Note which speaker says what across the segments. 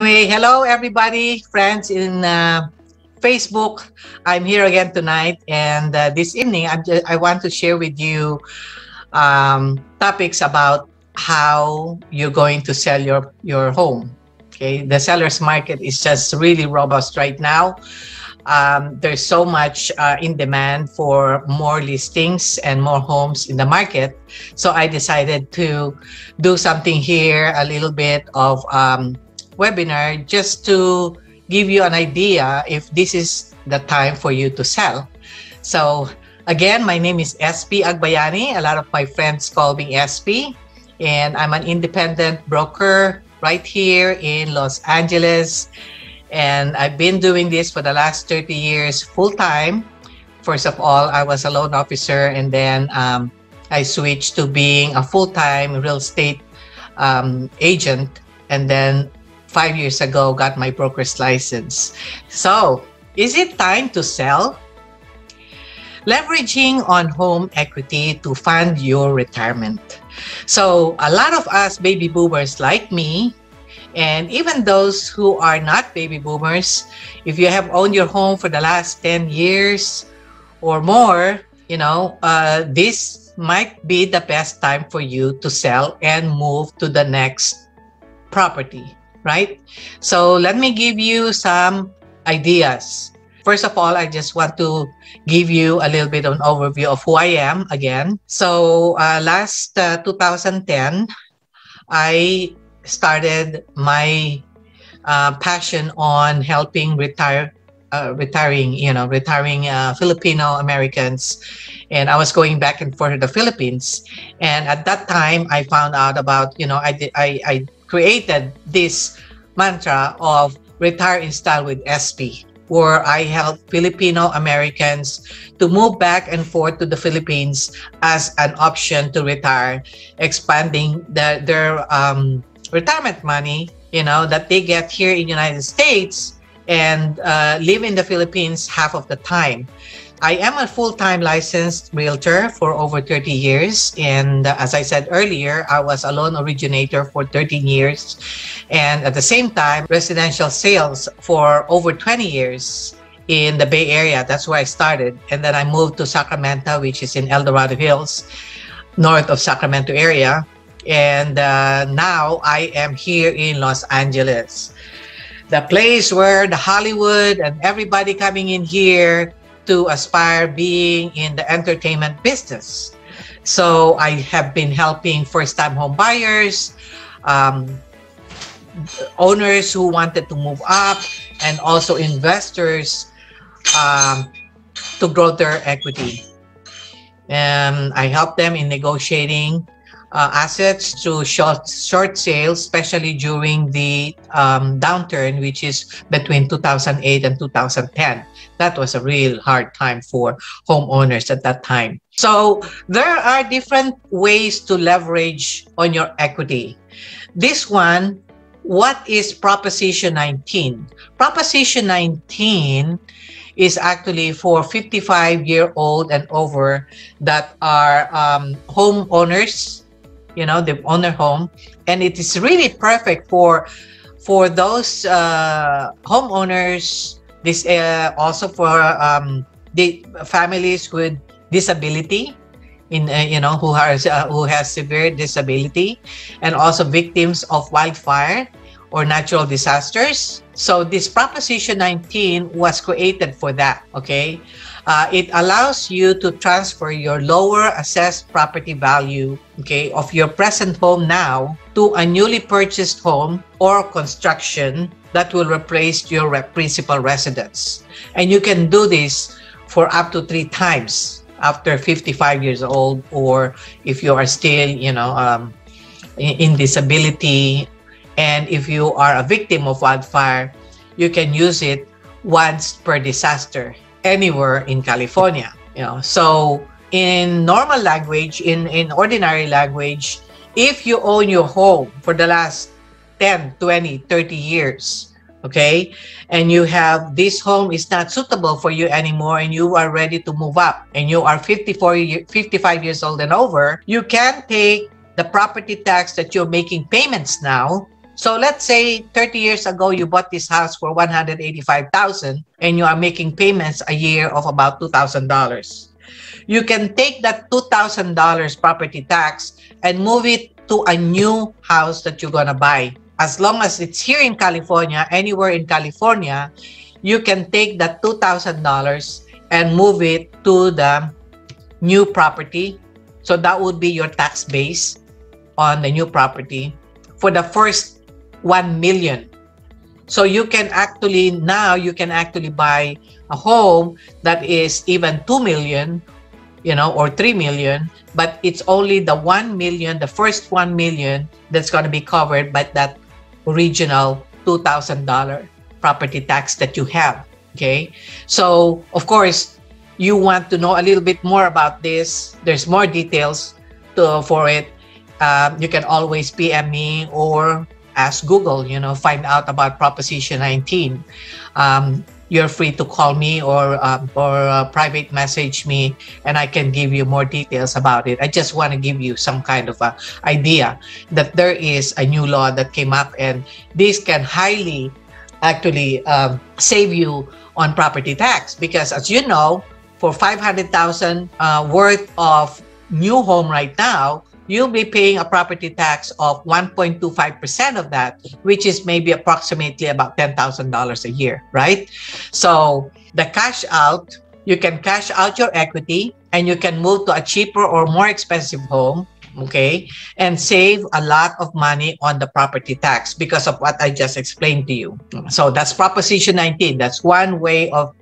Speaker 1: Anyway, hello everybody, friends in Facebook. I'm here again tonight, and this evening I want to share with you topics about how you're going to sell your home. Okay, the seller's market is just really robust right now. There's so much in demand for more listings and more homes in the market. So I decided to do something here, a little bit of webinar, just to give you an idea if this is the time for you to sell. So again, my name is Espie Agbayani. A lot of my friends call me Espie, and I'm an independent broker right here in Los Angeles. And I've been doing this for the last 30 years full-time. First of all, I was a loan officer, and then I switched to being a full-time real estate agent, and then 5 years ago got my broker's license. So, is it time to sell? Leveraging on home equity to fund your retirement. So, a lot of us baby boomers like me, and even those who are not baby boomers, if you have owned your home for the last 10 years or more, this might be the best time for you to sell and move to the next property, right? So let me give you some ideas. First of all, I just want to give you a little bit of an overview of who I am again. So last 2010, I started my passion on helping retiring Filipino Americans, and I was going back and forth to the Philippines. And at that time, I found out about I created this mantra of retire in style with Espie, where I help Filipino Americans to move back and forth to the Philippines as an option to retire, expanding their retirement money, that they get here in the United States and live in the Philippines half of the time. I am a full-time licensed realtor for over 30 years. And as I said earlier, I was a loan originator for 13 years. And at the same time, residential sales for over 20 years in the Bay Area. That's where I started. And then I moved to Sacramento, which is in El Dorado Hills, north of Sacramento area. And now I am here in Los Angeles, the place where the Hollywood and everybody coming in here to aspire being in the entertainment business. So I have been helping first-time home buyers, owners who wanted to move up, and also investors to grow their equity. And I help them in negotiating assets through short sales, especially during the downturn, which is between 2008 and 2010. That was a real hard time for homeowners at that time. So there are different ways to leverage on your equity. This one, what is Proposition 19? Proposition 19 is actually for 55-year-old and over that are homeowners. They own their home, and it is really perfect for those homeowners. This also for the families with disability, who has severe disability, and also victims of wildfire or natural disasters. So this Proposition 19 was created for that. Okay. It allows you to transfer your lower assessed property value, of your present home now to a newly purchased home or construction that will replace your principal residence. And you can do this for up to 3 times after 55 years old, or if you are still, in disability. And if you are a victim of wildfire, you can use it once per disaster anywhere in California. So in normal language, in ordinary language, if you own your home for the last 10, 20, 30 years, and you have this home is not suitable for you anymore, and you are ready to move up, and you are 55 years old and over, you can take the property tax that you're making payments now So let's say 30 years ago, you bought this house for $185,000 and you are making payments a year of about $2,000. You can take that $2,000 property tax and move it to a new house that you're going to buy. As long as it's here in California, anywhere in California, you can take that $2,000 and move it to the new property. So that would be your tax base on the new property for the first 1 million. So you can actually buy a home that is even 2 million, or 3 million, but it's only the 1 million, the first 1 million that's going to be covered by that original $2,000 property tax that you have. Okay. So of course, you want to know a little bit more about this. There's more details for it. You can always PM me or ask Google, find out about Proposition 19. You're free to call me or private message me, and I can give you more details about it. I just want to give you some kind of idea that there is a new law that came up, and this can highly actually save you on property tax, because as you know, for $500,000 worth of new home right now, you'll be paying a property tax of 1.25% of that, which is maybe approximately about $10,000 a year, right? So the cash out, you can cash out your equity and you can move to a cheaper or more expensive home, okay, and save a lot of money on the property tax because of what I just explained to you. So that's Proposition 19. That's one way of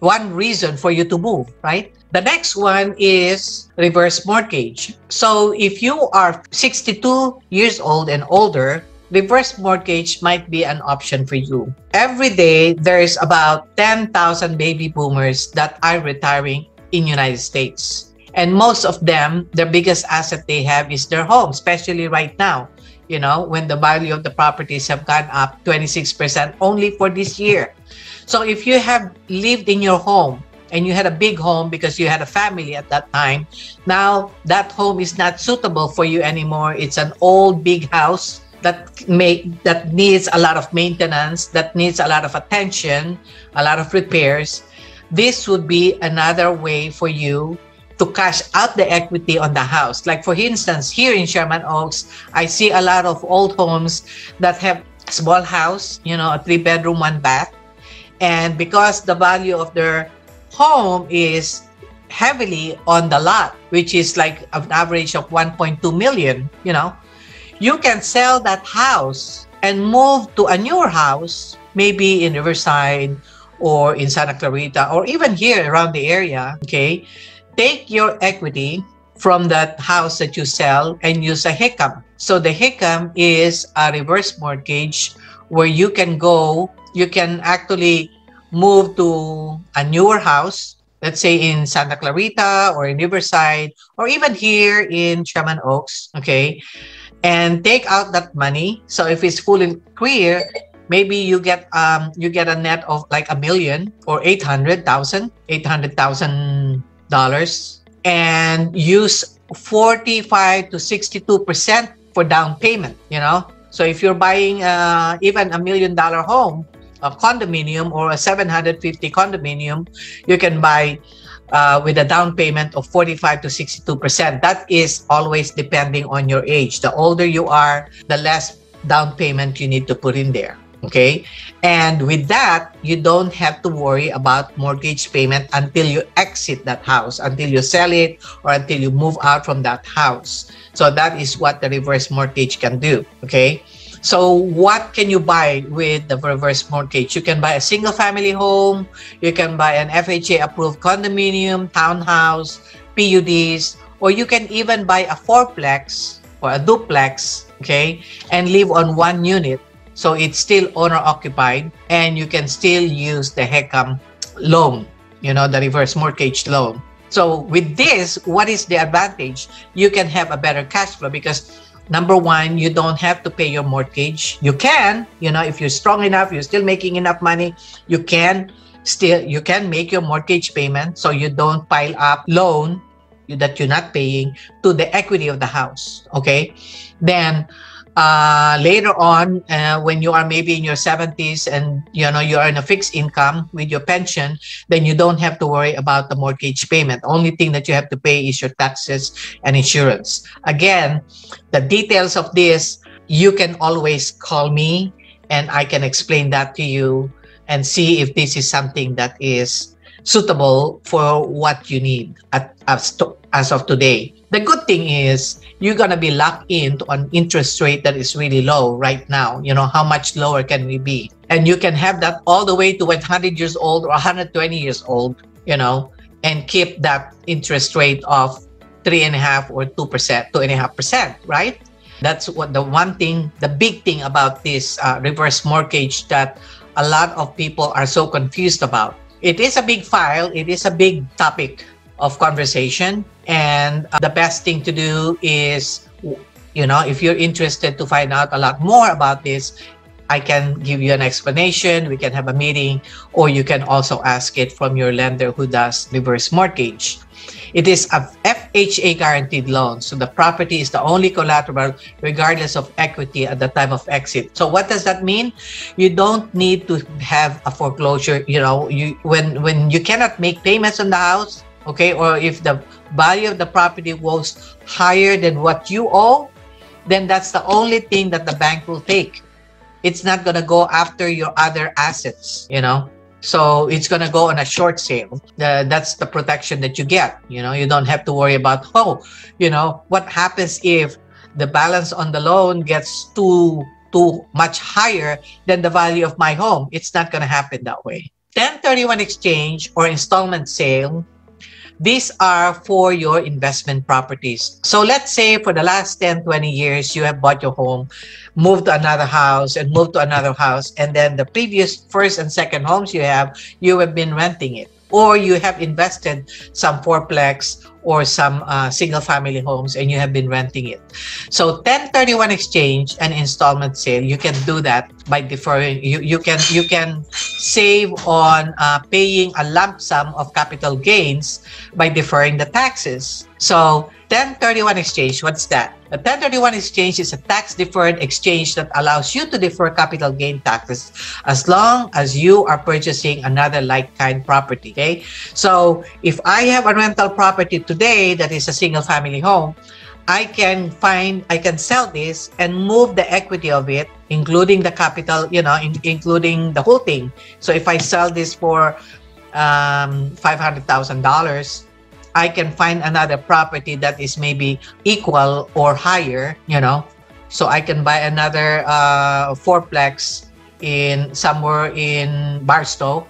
Speaker 1: one reason for you to move, right? The next one is reverse mortgage. So if you are 62 years old and older, reverse mortgage might be an option for you. Every day, there's about 10,000 baby boomers that are retiring in United States. And most of them, their biggest asset they have is their home, especially right now, when the value of the properties have gone up 26% only for this year. So if you have lived in your home, and you had a big home because you had a family at that time, now that home is not suitable for you anymore. It's an old big house that needs a lot of maintenance, that needs a lot of attention, a lot of repairs. This would be another way for you to cash out the equity on the house. Like for instance, here in Sherman Oaks, I see a lot of old homes that have a small house, a 3-bedroom, 1-bath. And because the value of their home is heavily on the lot, which is like an average of 1.2 million, you can sell that house and move to a newer house, maybe in Riverside or in Santa Clarita or even here around the area. Okay, take your equity from that house that you sell and use a HICM. So the HICM is a reverse mortgage where you can actually move to a newer house, let's say in Santa Clarita or in Riverside, or even here in Sherman Oaks, okay, and take out that money. So if it's fully clear, maybe you get a net of like $1 million or $800,000, and use 45 to 62% for down payment. So if you're buying even $1 million home, a condominium or a 750 condominium, you can buy with a down payment of 45 to 62%. That is always depending on your age. The older you are, the less down payment you need to put in there. Okay. And with that, you don't have to worry about mortgage payment until you exit that house, until you sell it, or until you move out from that house. So that is what the reverse mortgage can do. Okay. So what can you buy with the reverse mortgage? You can buy a single family home, you can buy an FHA approved condominium, townhouse, PUDs, or you can even buy a fourplex or a duplex, okay, and live on one unit. So it's still owner occupied and you can still use the HECM loan, the reverse mortgage loan. So with this, what is the advantage? You can have a better cash flow because number one, you don't have to pay your mortgage. You can, if you're strong enough, you're still making enough money, you can make your mortgage payment so you don't pile up loan that you're not paying to the equity of the house. Okay. Then later on, when you are maybe in your 70s and you know you are in a fixed income with your pension, then you don't have to worry about the mortgage payment. Only thing that you have to pay is your taxes and insurance. Again, the details of this, you can always call me and I can explain that to you and see if this is something that is suitable for what you need as of today. The good thing is you're going to be locked into an interest rate that is really low right now. You know, how much lower can we be? And you can have that all the way to 100 years old or 120 years old, you know, and keep that interest rate of 3.5% or 2%, 2.5%, right? That's what the one thing, the big thing about this reverse mortgage that a lot of people are so confused about. It is a big file. It is a big topic of conversation. And the best thing to do is, you know, if you're interested to find out a lot more about this, I can give you an explanation. We can have a meeting, or you can also ask it from your lender who does reverse mortgage. It is a FHA guaranteed loan. So the property is the only collateral regardless of equity at the time of exit. So what does that mean? You don't need to have a foreclosure. You know, when you cannot make payments on the house, okay, or if the value of the property was higher than what you owe, then that's the only thing that the bank will take. It's not going to go after your other assets, you know. So it's going to go on a short sale. That's the protection that you get. You know, you don't have to worry about, oh, you know, what happens if the balance on the loan gets too much higher than the value of my home. It's not going to happen that way. 1031 exchange or installment sale, these are for your investment properties. So let's say for the last 10, 20 years, you have bought your home, moved to another house and moved to another house. And then the previous first and second homes you have been renting it. Or you have invested some fourplex or some single family homes and you have been renting it. So 1031 exchange and installment sale, you can do that by deferring. You can save on paying a lump sum of capital gains by deferring the taxes. So 1031 exchange, what's that? A 1031 exchange is a tax-deferred exchange that allows you to defer capital gain taxes as long as you are purchasing another like-kind property, okay? So if I have a rental property today that is a single-family home, I can sell this and move the equity of it, including the capital, you know, including the whole thing. So if I sell this for $500,000, I can find another property that is maybe equal or higher, you know. So I can buy another fourplex in somewhere in Barstow,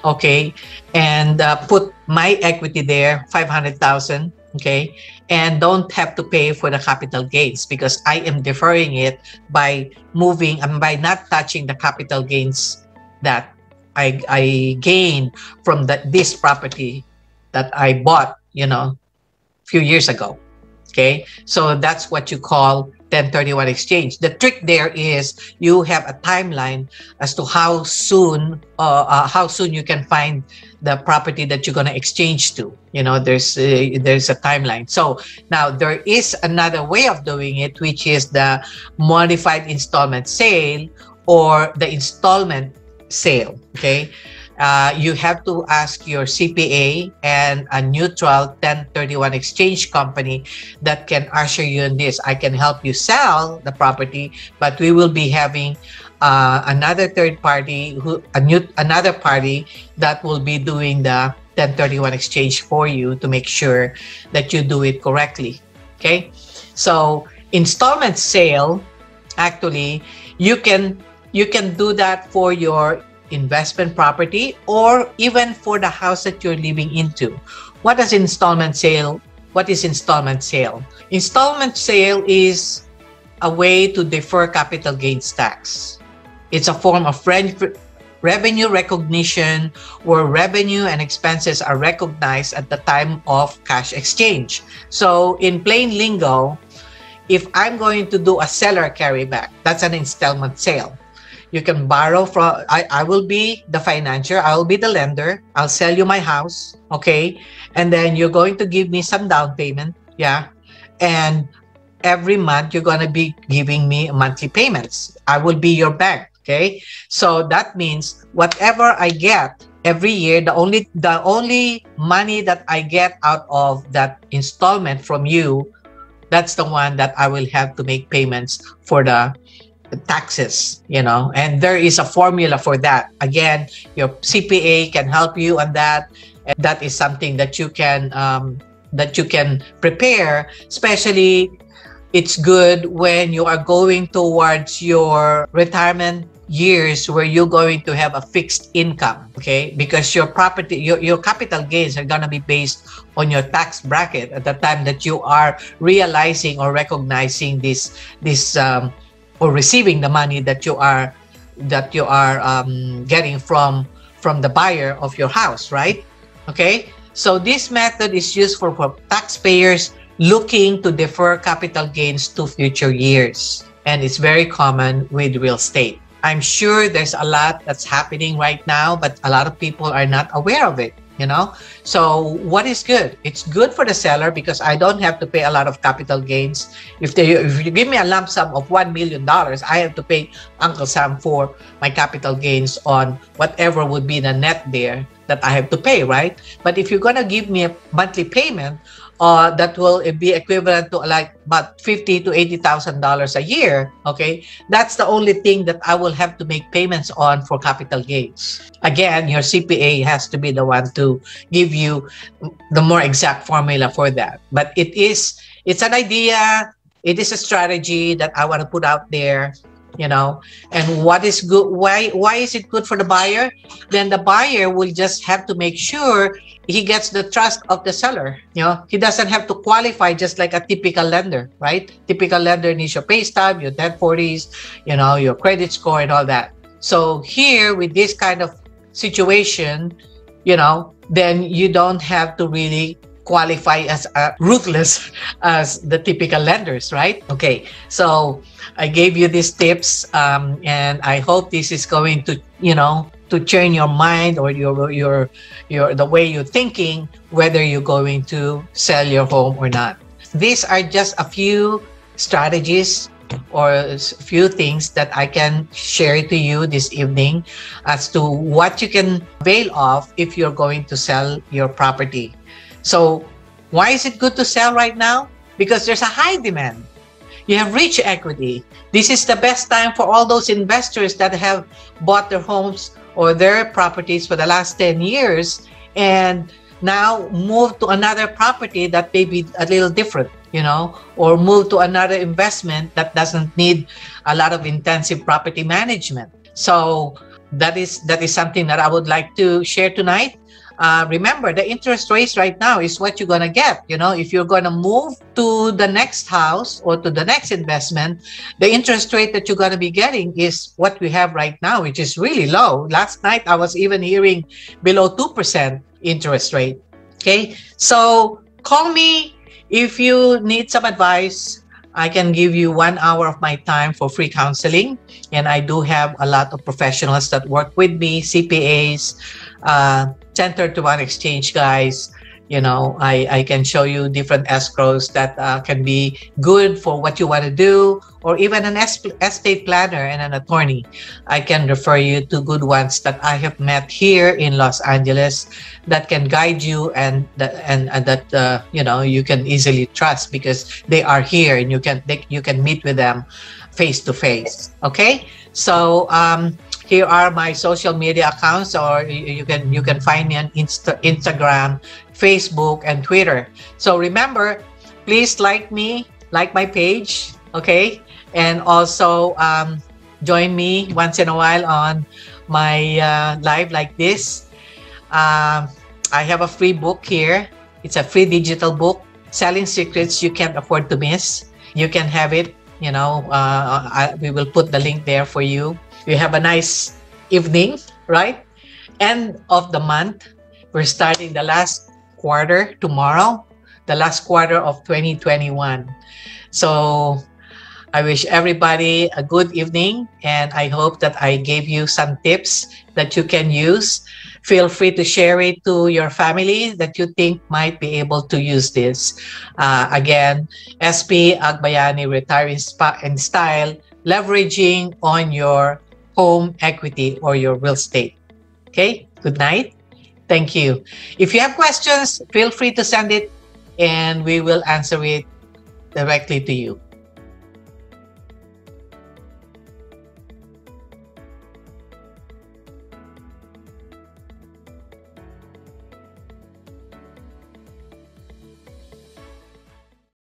Speaker 1: okay, and put my equity there, 500,000, okay, and don't have to pay for the capital gains because I am deferring it by moving and by not touching the capital gains that I gained from this property that I bought, you know, a few years ago. Okay, so that's what you call 1031 exchange. The trick there is you have a timeline as to how soon you can find the property that you're going to exchange to. You know, there's a timeline. So now there is another way of doing it, which is the modified installment sale or the installment sale. Okay. You have to ask your CPA and a neutral 1031 exchange company that can usher you in this. I can help you sell the property, but we will be having another third party, another party that will be doing the 1031 exchange for you to make sure that you do it correctly. Okay, so installment sale, actually, you can do that for your investment property or even for the house that you're living into. What is installment sale? What is installment sale? Installment sale is a way to defer capital gains tax. It's a form of revenue recognition where revenue and expenses are recognized at the time of cash exchange. So in plain lingo, if I'm going to do a seller carryback, that's an installment sale. You can borrow from, I will be the financier, I will be the lender, I'll sell you my house, okay? And then you're going to give me some down payment, yeah? And every month you're going to be giving me monthly payments. I will be your bank. Okay. So that means whatever I get every year, the only money that I get out of that installment from you, that's the one that I will have to make payments for the taxes, and there is a formula for that. Again, your CPA can help you on that, and that is something that you can prepare. Especially, it's good when you are going towards your retirement years where you're going to have a fixed income, okay? Because your property, your capital gains are going to be based on your tax bracket at the time that you are realizing or recognizing this or receiving the money that you are getting from the buyer of your house, right? Okay, so this method is used for taxpayers looking to defer capital gains to future years, and it's very common with real estate. I'm sure there's a lot that's happening right now, but a lot of people are not aware of it. So what is good? It's good for the seller because I don't have to pay a lot of capital gains. If you give me a lump sum of $1 million, I have to pay Uncle Sam for my capital gains on whatever would be the net there that I have to pay, right? But if you're going to give me a monthly payment, that will be equivalent to like about $50,000 to $80,000 a year. Okay, that's the only thing that I will have to make payments on for capital gains. Again, your CPA has to be the one to give you the more exact formula for that. But it's an idea. It is a strategy that I want to put out there. And what is good? Why is it good for the buyer? Then the buyer will just have to make sure he gets the trust of the seller. He doesn't have to qualify just like a typical lender, right? Typical lender needs your pay stub, your 1040s, your credit score and all that. So here with this kind of situation, then you don't have to really qualify as ruthless as the typical lenders, right? Okay, so I gave you these tips, and I hope this is going to, to turn your mind or your the way you're thinking, whether you're going to sell your home or not. These are just a few strategies or a few things that I can share to you this evening as to what you can avail of if you're going to sell your property. So why is it good to sell right now? Because there's a high demand. You have rich equity. This is the best time for all those investors that have bought their homes or their properties for the last 10 years and now move to another property that may be a little different, or move to another investment that doesn't need a lot of intensive property management. So that is something that I would like to share tonight. Remember, the interest rates right now is what you're going to get. If you're going to move to the next house or to the next investment, the interest rate that you're going to be getting is what we have right now, which is really low. Last night, I was even hearing below 2% interest rate. Okay, so call me if you need some advice. I can give you 1 hour of my time for free counseling. And I do have a lot of professionals that work with me, CPAs, 1031 exchange guys. I can show you different escrows that can be good for what you want to do, or even an estate planner and an attorney. I can refer you to good ones that I have met here in Los Angeles that can guide you and that you can easily trust because they are here and you can meet with them face to face. Okay, so here are my social media accounts, or you can find me on Instagram, Facebook, and Twitter. So remember, please like my page, okay? And also join me once in a while on my live like this. I have a free book here. It's a free digital book, Selling Secrets You Can't Afford to Miss. You can have it. We will put the link there for you. You have a nice evening, right? End of the month. We're starting the last quarter tomorrow, the last quarter of 2021. So I wish everybody a good evening, and I hope that I gave you some tips that you can use. Feel free to share it to your family that you think might be able to use this. Again, SP Agbayani Retiring Spa and Style, leveraging on your home equity or your real estate. Okay, good night. Thank you. If you have questions, feel free to send it and we will answer it directly to you.